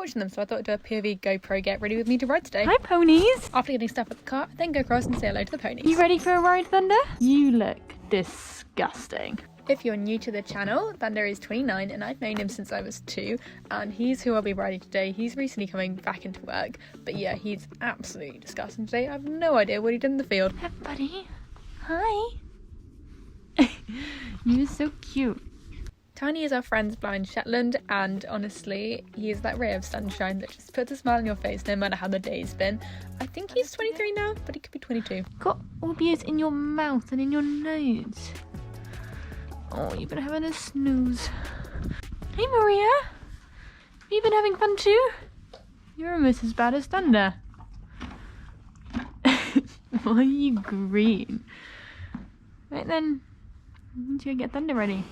watching them, so I thought I'd do a POV GoPro get ready with me to ride today. Hi ponies! After getting stuff at the car, then go across and say hello to the ponies. You ready for a ride, Thunder? You look disgusting. If you're new to the channel, Thunder is 29 and I've known him since I was 2, and he's who I'll be riding today. He's recently coming back into work, but yeah, he's absolutely disgusting today. I have no idea what he did in the field. Hey buddy. Hi. You're so cute. Tiny is our friend's blind Shetland, and honestly, he is that ray of sunshine that just puts a smile on your face no matter how the day's been. I think he's 23 now, but he could be 22. Got orbeez in your mouth and in your nose. Oh, you've been having a snooze. Hey Maria, have you been having fun too? You're almost as bad as Thunder. Why are you green? Right then, I need to get Thunder ready.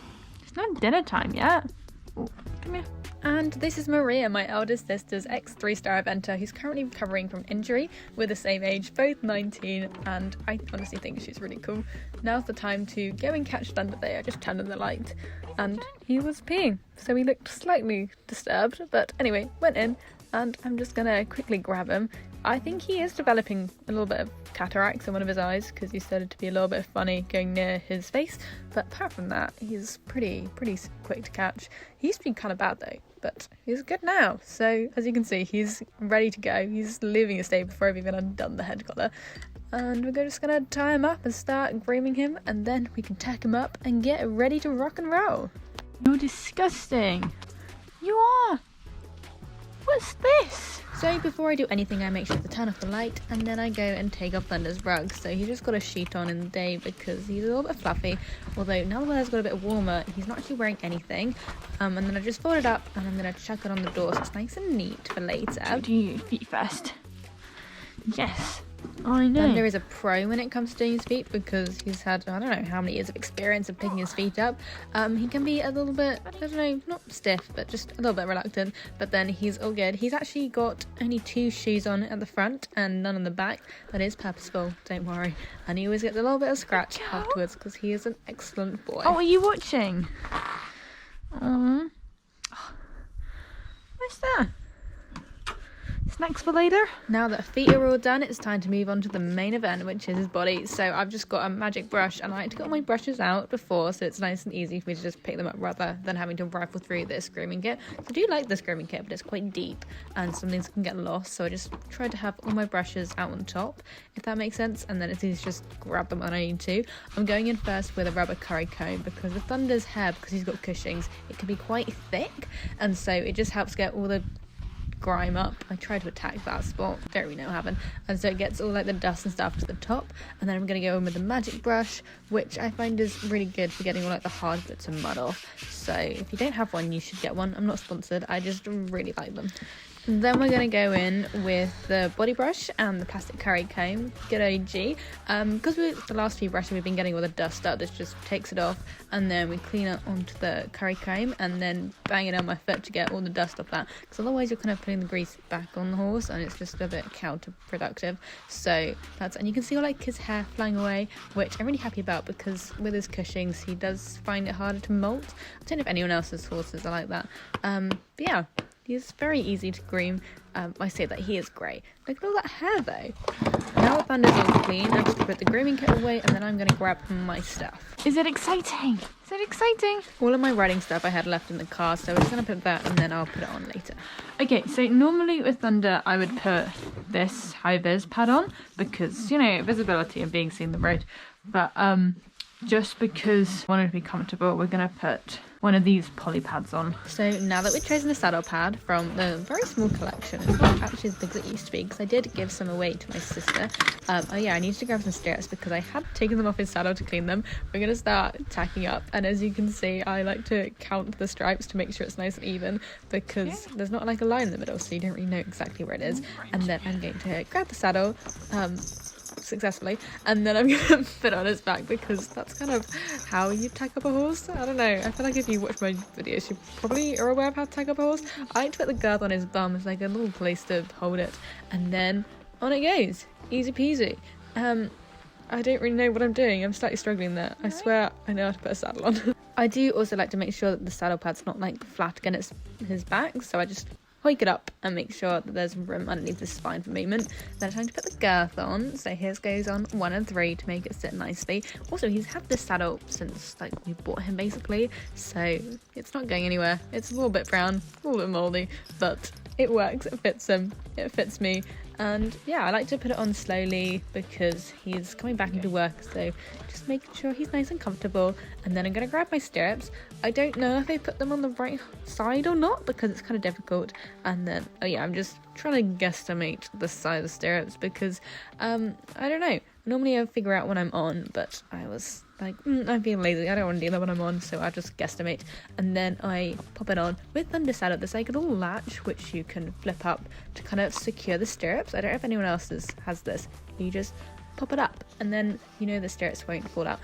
It's not dinner time yet. Oh, come here. And this is Maria, my eldest sister's ex-3-star eventer who's currently recovering from injury. We're the same age, both 19, and I honestly think she's really cool. Now's the time to go and catch Thunder there. I just turned on the light and he was peeing, so he looked slightly disturbed, but anyway, went in and I'm just gonna quickly grab him. I think he is developing a little bit of cataracts in one of his eyes because he started to be a little bit funny going near his face, but apart from that, he's pretty quick to catch. He used to be kind of bad though, but he's good now. So as you can see, he's ready to go. He's leaving his stable before I've even undone the head collar, and we're just gonna tie him up and start grooming him, and then we can tack him up and get ready to rock and roll. You're disgusting. You are. What's this? So before I do anything, I make sure to turn off the light, and then I go and take off Thunder's rug. So he's just got a sheet on in the day because he's a little bit fluffy, although now the weather's got a bit warmer, he's not actually wearing anything. And then I just fold it up and I'm going to chuck it on the door so it's nice and neat for later. Do you feet first? Yes, I know. Thunder is a pro when it comes to doing his feet because he's had, I don't know how many years of experience of picking his feet up. He can be a little bit, I don't know, not stiff, but just a little bit reluctant, but then he's all good. He's actually got only 2 shoes on at the front and none on the back. That is purposeful, don't worry. And he always gets a little bit of scratch afterwards because he is an excellent boy. Oh, are you watching? What's that? Snacks for later? Now that feet are all done, it's time to move on to the main event, which is his body. So I've just got a magic brush, and I like to get all my brushes out before, so it's nice and easy for me to just pick them up rather than having to rifle through this grooming kit. I do like this grooming kit, but it's quite deep and some things can get lost, so I just try to have all my brushes out on top, if that makes sense, and then it's easy to just grab them when I need to. I'm going in first with a rubber curry comb because with Thunder's hair, because he's got Cushing's, it can be quite thick, and so it just helps get all the grime up. I try to attack that spot, don't really know what happened, and so it gets all like the dust and stuff to the top. And then I'm going to go in with the magic brush, which I find is really good for getting all like the hard bits of mud off. So if you don't have one, you should get one. I'm not sponsored, I just really like them. Then we're going to go in with the body brush and the plastic curry comb, good OG. Because with the last few brushes we've been getting all the dust up, this just takes it off, and then we clean it onto the curry comb and then bang it on my foot to get all the dust off that, because otherwise you're kind of putting the grease back on the horse and it's just a bit counterproductive. So that's, and you can see all like his hair flying away, which I'm really happy about because with his Cushing's he does find it harder to molt. I don't know if anyone else's horses are like that, but yeah, he's very easy to groom. I say that he is great. Look at all that hair though. Now that Thunder's all clean, I'm just going to put the grooming kit away and then I'm going to grab my stuff. Is it exciting? Is it exciting? All of my riding stuff I had left in the car, so I'm just going to put that and then I'll put it on later. Okay, so normally with Thunder I would put this high-vis pad on because, you know, visibility and being seen the road. But just because I wanted to be comfortable, we're going to put one of these poly pads on. So now that we've chosen a saddle pad from the very small collection, it's not actually as big as it used to be because I did give some away to my sister. Oh yeah, I needed to grab some stirrups because I had taken them off his saddle to clean them. We're going to start tacking up, and as you can see, I like to count the stripes to make sure it's nice and even because there's not like a line in the middle, so you don't really know exactly where it is. And then I'm going to grab the saddle successfully, and then I'm gonna put on his back because that's kind of how you tack up a horse. I don't know, I feel like if you watch my videos you probably are aware of how to tack up a horse. I like to put the girth on his bum as like a little place to hold it, and then on it goes, easy peasy. I don't really know what I'm doing, I'm slightly struggling there. I swear I know how to put a saddle on. I do also like to make sure that the saddle pad's not like flat against his back, so I just hike it up and make sure that there's room underneath the spine for movement. Then it's time to put the girth on. So his goes on 1 and 3 to make it sit nicely. Also, he's had this saddle since like we bought him basically, so it's not going anywhere. It's a little bit brown, a little bit moldy, but it works, it fits him, it fits me. And yeah, I like to put it on slowly because he's coming back into work, so just making sure he's nice and comfortable. And then I'm going to grab my stirrups. I don't know if I put them on the right side or not because it's kind of difficult. And then, oh yeah, I'm just trying to guesstimate the size of the stirrups because, I don't know. Normally I figure out when I'm on, but I was like, I'm being lazy, I don't want to do that when I'm on, so I just guesstimate. And then I pop it on with Thunder Saddle. There's like a little latch which you can flip up to kind of secure the stirrups. I don't know if anyone else has this. You just pop it up and then you know the stirrups won't fall out.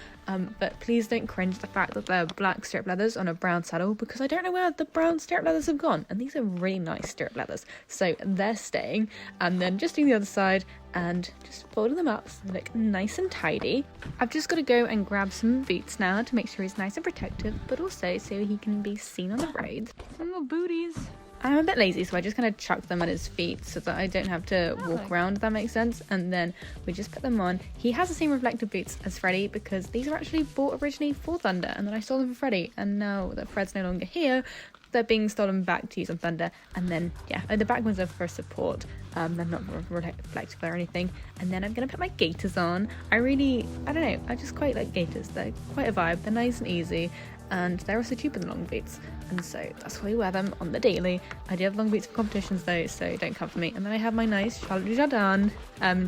But please don't cringe the fact that they're black stirrup leathers on a brown saddle because I don't know where the brown stirrup leathers have gone, and these are really nice stirrup leathers, so they're staying. And then just doing the other side and just folding them up so they look nice and tidy. I've just got to go and grab some boots now to make sure he's nice and protective, but also so he can be seen on the road. Some little booties. I'm a bit lazy, so I just kind of chuck them at his feet so that I don't have to walk around, if that makes sense. And then we just put them on. He has the same reflective boots as Freddy because these were actually bought originally for Thunder, and then I stole them for Freddy. And now that Fred's no longer here, they're being stolen back to use on Thunder. And then, yeah, the back ones are for support. They're not reflective or anything. And then I'm going to put my gaiters on. I don't know, I just quite like gaiters. They're quite a vibe. They're nice and easy. And they're also cheaper than long boots, and so that's why we wear them on the daily. I do have long boots for competitions though, so don't come for me. And then I have my nice Charlotte Jardin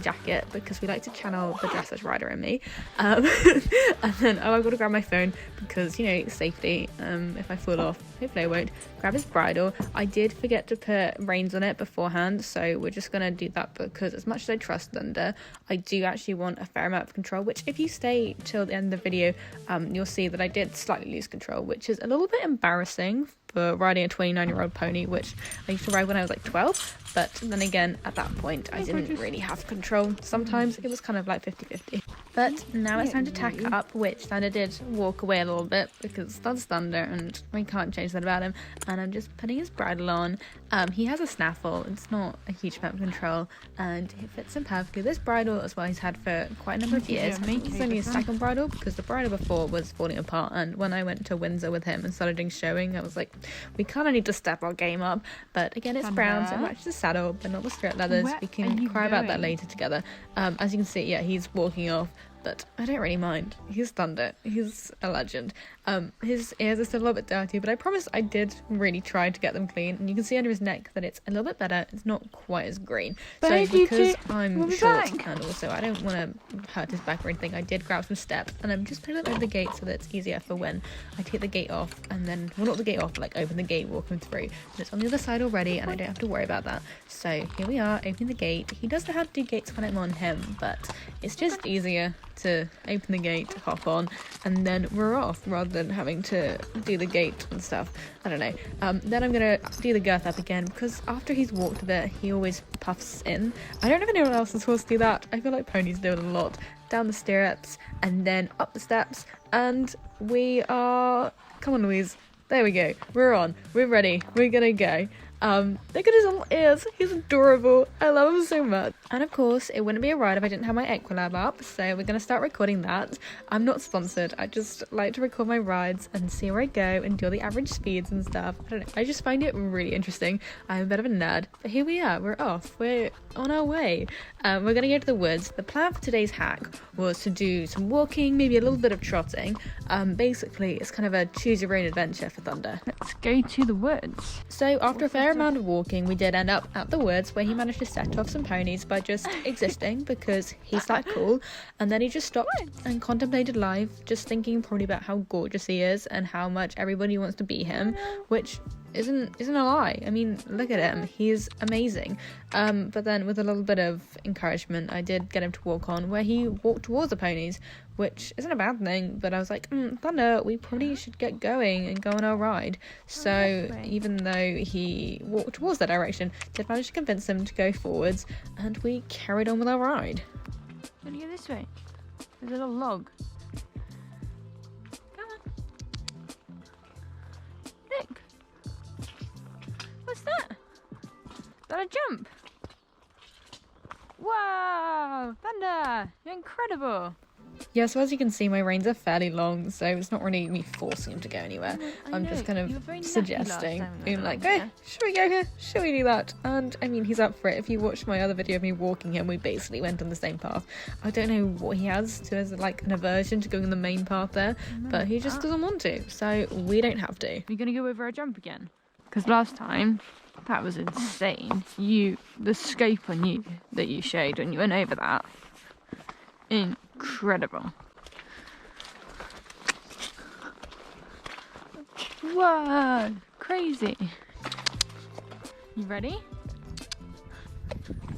jacket because we like to channel the dressage rider in me. And then I've got to grab my phone because, you know, safety. If I fall off, hopefully I won't. Grab his bridle. I did forget to put reins on it beforehand, so we're just gonna do that because as much as I trust Thunder, I do actually want a fair amount of control, which if you stay till the end of the video, you'll see that I did slightly lose control, which is a little bit embarrassing for riding a 29-year-old pony, which I used to ride when I was like 12, but then again at that point I didn't really have control. Sometimes it was kind of like 50-50. But now it's time to tack up, which Thunder did walk away a little bit because that's Thunder and we can't change that about him. And I'm just putting his bridle on. He has a snaffle, it's not a huge amount of control, and it fits him perfectly. This bridle as well he's had for quite a number of years. I think it's only a second bridle because the bridle before was falling apart, and when I went to Windsor with him and started doing showing, I was like, we kind of need to step our game up. But again, it's brown, so it matches the saddle but not the stirrup leathers. We can cry about that later together. As you can see, yeah, he's walking off, but I don't really mind. He's Thunder. He's a legend. His ears are still a little bit dirty, but I promise I did really try to get them clean. And you can see under his neck that it's a little bit better. It's not quite as green. So because I'm short and also I don't want to hurt his back or anything, I did grab some steps and I'm just putting them over the gate so that it's easier for when I take the gate off and then, well, not the gate off, but like open the gate, walk him through. And it's on the other side already and I don't have to worry about that. So here we are, opening the gate. He does know how to do gates when I'm on him, but it's just easier to open the gate, hop on, and then we're off rather than having to do the gate and stuff. I don't know. Then I'm gonna do the girth up again because after he's walked a bit, he always puffs in. I don't know if anyone else is supposed to do that. I feel like ponies do it a lot. Down the stirrups and then up the steps, and we are. Come on, Louise. There we go. We're on. We're ready. We're gonna go. Look at his little ears. He's adorable. I love him so much. And of course, it wouldn't be a ride if I didn't have my Equilab up, so we're going to start recording that. I'm not sponsored. I just like to record my rides and see where I go and do all the average speeds and stuff. I don't know. I just find it really interesting. I'm a bit of a nerd, but here we are. We're off. We're on our way. We're going to go to the woods. The plan for today's hack was to do some walking, maybe a little bit of trotting. Basically, it's kind of a choose your own adventure for Thunder. Let's go to the woods. So after a fair amount of walking, we did end up at the woods where he managed to set off some ponies by just existing because he's that cool. And then he just stopped and contemplated life, just thinking probably about how gorgeous he is and how much everybody wants to be him, which isn't a lie. I mean, look at him. He's amazing. But then with a little bit of encouragement, I did get him to walk on where he walked towards the ponies, which isn't a bad thing, but I was like, Thunder, we probably should get going and go on our ride. So even though he walked towards that direction, did manage to convince him to go forwards, and we carried on with our ride. Can you go this way? There's a little log. Come on. Look. What's that? Then a jump. Wow, Thunder, you're incredible. Yeah, so as you can see, my reins are fairly long, so it's not really me forcing him to go anywhere. I'm just kind of suggesting, being like, hey, should we go here? Should we do that? And I mean, he's up for it. If you watch my other video of me walking him, we basically went on the same path. I don't know what he has to, as like an aversion to going on the main path there, but he just doesn't want to, so we don't have to. You're gonna go over a jump again? Because last time, that was insane. The scope on you that you showed when you went over that, incredible. Whoa, crazy. You ready?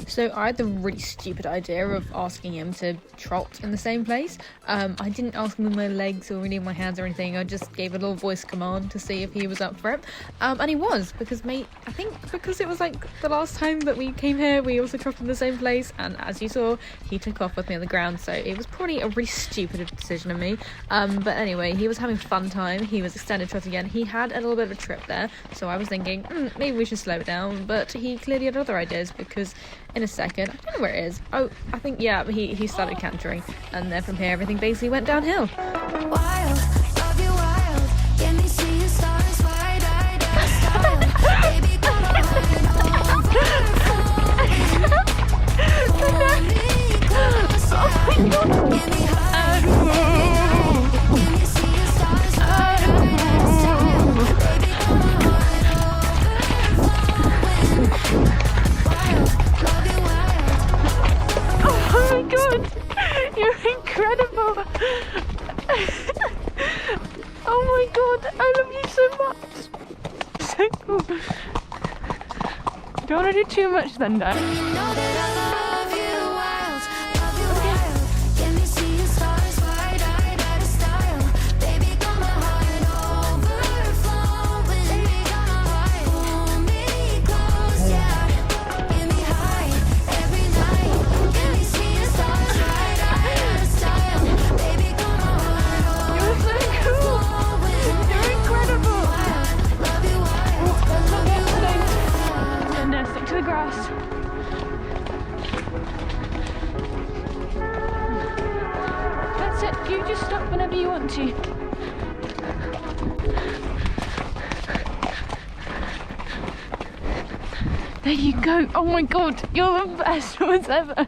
So I had the really stupid idea of asking him to trot in the same place. I didn't ask him with my legs or really my hands or anything. I just gave a little voice command to see if he was up for it. And he was, because I think because it was like the last time that we came here, we also trotted in the same place. And as you saw, he took off with me on the ground. So it was probably a really stupid decision of me. But anyway, he was having a fun time. He was extended trotting again. He had a little bit of a trip there. So I was thinking, maybe we should slow it down. But he clearly had other ideas, because in a second, I don't know where it is. Oh, I think, yeah, he started cantering, and then from here everything basically went downhill. Wild, love you wild. Can you see your stars? Wide-eyed style. Baby, come on, hold me close, yeah. Give me high. Can you see your stars? Wide-eyed style. Baby, come on, wild, love you wild. Oh my god, you're incredible. Oh my god, I love you so much. So cool. Don't want to do too much then, Dad. You know that I love you wild, love you wild. Can you see your stars? Wide-eyed out of style. Baby, got my heart overflowing. Baby, got my heart. Pull me close, yeah. Give me high every night. Can you see your stars? Wide-eyed out of style. Baby, got my heart You're so cool. overflowing. You're incredible. Wild, love you wild, love you wild. And now stick to the grass. That's it. You just stop whenever you want to. There you go. Oh my god, you're the best ones ever.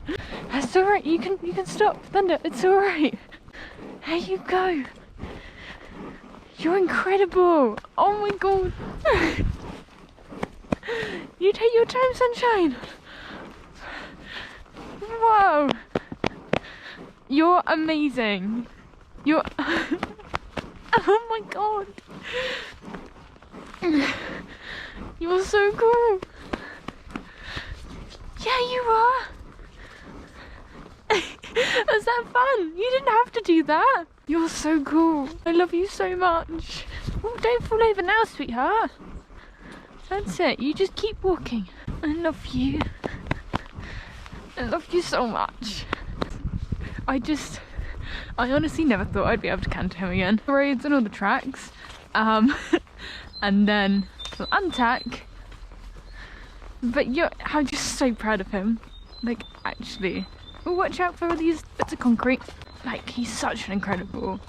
That's alright. You can stop, Thunder. It's alright. There you go. You're incredible. Oh my god. You take your time, sunshine. Whoa. You're amazing. You're... Oh my god. You're so cool. Yeah, you are. Was that fun? You didn't have to do that. You're so cool. I love you so much. Oh, don't fall over now, sweetheart. That's it. You just keep walking. I love you. I love you so much. I honestly never thought I'd be able to canter him again. The roads and all the tracks. And then we'll untack. But I'm just so proud of him. Like, actually. Oh, watch out for all these bits of concrete. Like, he's such an incredible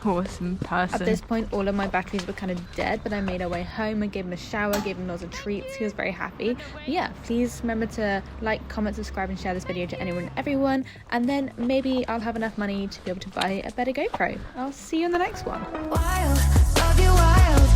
horse and person. At this point, all of my batteries were kind of dead, but I made our way home. I gave him a shower, gave him lots of treats. He was very happy. But yeah, please remember to like, comment, subscribe, and share this video to anyone and everyone. And then maybe I'll have enough money to be able to buy a better GoPro. I'll see you in the next one. Wild, love you wild.